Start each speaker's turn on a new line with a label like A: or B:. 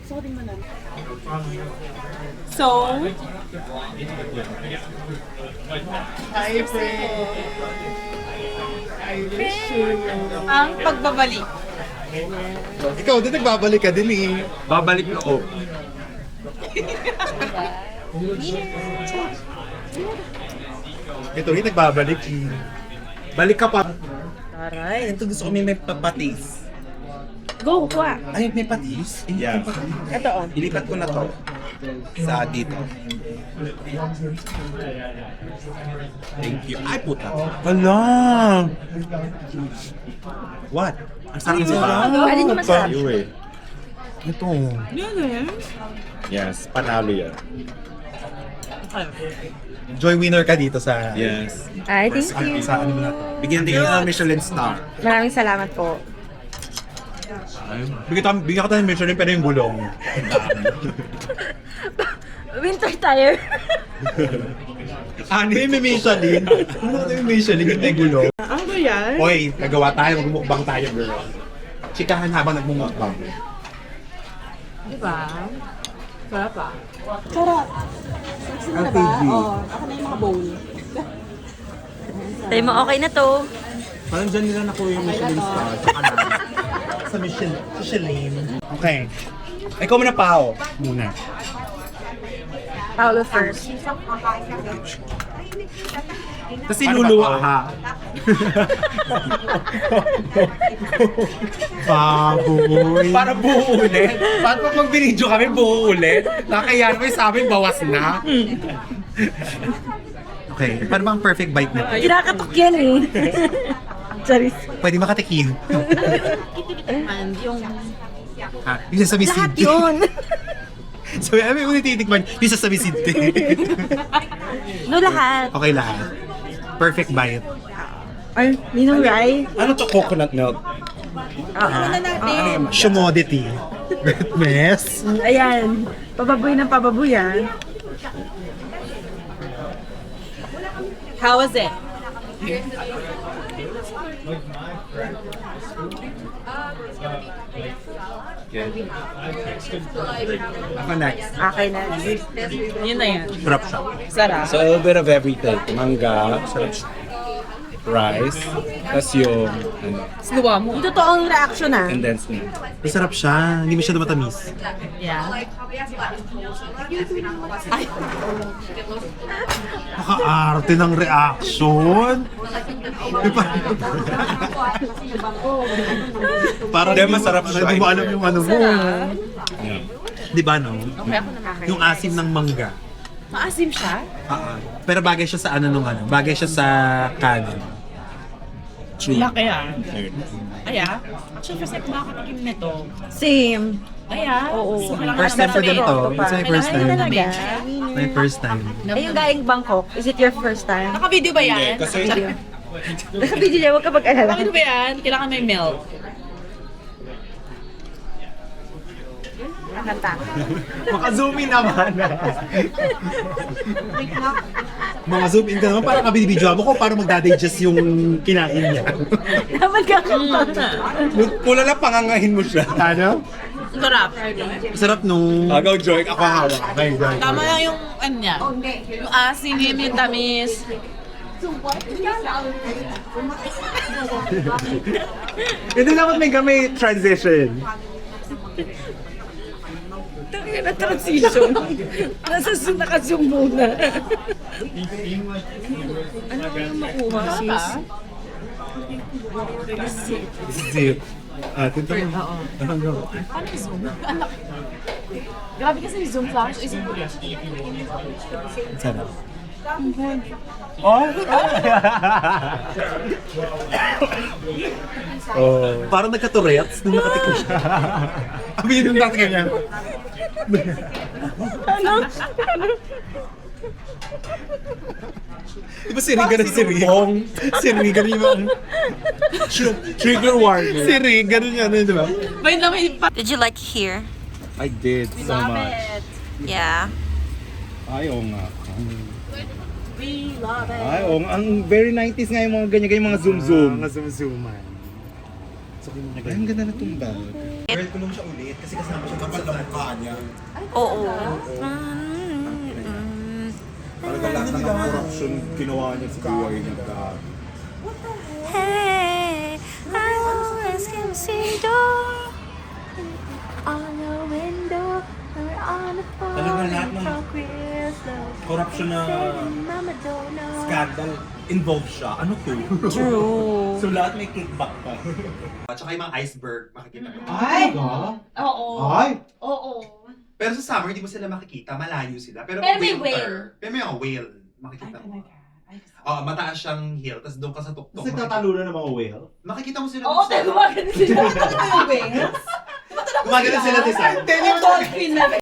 A: So, ang pagbabalik.
B: Ikaw din nagbabalik ka din eh.
C: Babalik loob.
B: Ito rin nagbabalik eh.
C: Balik ka pa.
A: Taray.
C: Ito gusto ko may papatis.
A: Go, kuha.
C: Ay, may patis? Yeah.
A: Ito, oh.
C: Ilipat ko na to. Sa dito. Thank you. Ay, puta.
B: Wala!
C: What? Ang sarap sa
A: Pwede nyo masarap.
B: Ito.
A: Yan eh.
C: Yes, panalo yan.
B: Joy winner ka dito sa...
C: Yes.
A: Ay, thank you.
B: Sa ano na to.
C: Bigyan din ng Michelin star.
A: Maraming salamat po.
B: Bigyan ka tayo ng Michelin pero yung gulong.
A: Winter tire.
B: Ano yung may Michelin? Ano yung Michelin? Yung may gulong.
A: Ano ba yan?
B: Hoy, nagawa tayo. Magmumukbang tayo, girl. Chikahan habang nagmumukbang.
A: Diba? Sarap pa. Sarap. Sexy na ba? Oo. Ako na yung mga bowl. Tayo mo, okay na to.
C: Parang dyan nila nakuha yung Michelin star. Tsaka na.
B: Sa Michelin. Okay. Ikaw muna, Pao. Muna.
A: Paolo first.
C: Kasi luluwa ha.
B: Baboy.
C: Para buo ulit. Paano pag mag-video kami buo ulit? Nakakayaan mo yung sa amin, bawas na.
B: Okay. Paano ba ang perfect bite nito?
A: Kinakatok yan eh. Charis.
B: Pwede makatikim.
A: Yung
B: Yung sa
A: lahat
B: Vicente.
A: yun.
B: So, may unang titikman. Yung sa Vicente.
A: No, lahat.
B: Okay lahat. Perfect bite.
A: Ay, ninong Rai.
C: Ano to? Coconut milk?
A: Ano natin?
B: Shumodity. Wetness.
A: Ayan. Pababoy ng pababoy ah. How was it?
C: Ako next.
A: Okay na. Yun na yan.
C: Sarap siya.
A: Sarap.
C: So, a little bit of everything. Mangga, sarap siya. Rice, tas yung, ano,
A: Sinuwa mo. Ito totoong reaction ah.
C: and then snail.
B: Masarap siya. Hindi masyado matamis.
A: Yeah.
B: Naka-arte ng reaction. Parang
C: Hindi, masarap siya.
B: Hindi mo alam yung ano mo.
C: Yeah.
B: Di ba no?
A: Okay, ako na.
B: Yung asim ng mangga.
A: Maasim siya?
B: Pero bagay siya sa ano nung ano. Bagay siya sa kanin.
C: True.
D: Laki ah. Kaya, actually kasi makakatikim nito.
A: Same.
D: Kaya,
A: Oo.
B: First time ko din to. It's my first
A: Ay,
B: time.
A: talaga?
B: My first time.
A: Ay, yung galing Bangkok. Is it your first time?
D: naka-video ba yan?
C: Kasi,
A: Naka-video niya, huwag ka mag-alala.
D: Naka-video ba yan? Kailangan may milk.
A: Nakanta.
B: Maka-zoom in naman. Mga zoom in ka naman para kabinibidyo mo kung paano magdadigest yung kinain niya.
A: Naman ka kanta.
C: mula lang pangangahin mo siya.
B: Ano?
D: Sarap.
B: Sarap nung...
C: Agaw, Joy, ako hawak.
B: Okay, guys.
D: Tama lang yung ano niya. Yung asim, yung tamis.
C: Hindi dapat may transition.
D: Tangin na transition. Nasa zoom, naka-zoom muna. Ano yung makuha, sis?
B: Zip. Tito mo.
D: Oo. Paano yung zoom? Anak. Grabe kasi yung zoom flash. Isip ko yan.
B: Sarap. Oh. Parang nagka-Tourette's nung nakatikim siya. Abinin nung nakatikim niya. Di ba si Riga na si Riga? Si Riga yung
C: Trigger warning.
B: Si Riga ganun yan, di ba?
D: May naman yung
E: Did you like here?
C: I did so much.
E: Yeah.
C: Ay, oo nga.
D: We love it.
C: Ay, oo nga. Ang very 90s nga yung mga ganyan, mga zoom-zoom.
B: Mga zoom-zooman.
C: Ay, ang ganda na itong bag.
B: Girl, kulong siya ulit kasi kasama siya kapal
C: kanya.
E: Oo.
C: Talaga lahat na ng corruption ginawa niya sa buhay niya.
E: Hey, I always can see door on the window or on the phone.
C: Talaga lahat ng corruption na scandal involved siya. Ano to?
E: True.
C: So lahat may kickback pa.
B: At saka yung mga iceberg, makikita mo.
A: Ay!
B: Talaga?
A: Oo.
B: Ay!
A: Oo.
B: Pero sa summer, hindi mo sila makikita. Malayo sila. Pero,
A: Pero may
B: winter, pero may mga whale. Makikita mo. Mataas siyang hill, tapos doon ka sa tuktok.
F: Kasi nagtatalunan ng mga whale.
B: Makikita mo sila.
A: Oo, tayo gumagano sila. Ano yung whales?
B: Gumagano sila design.
A: Dolphin na.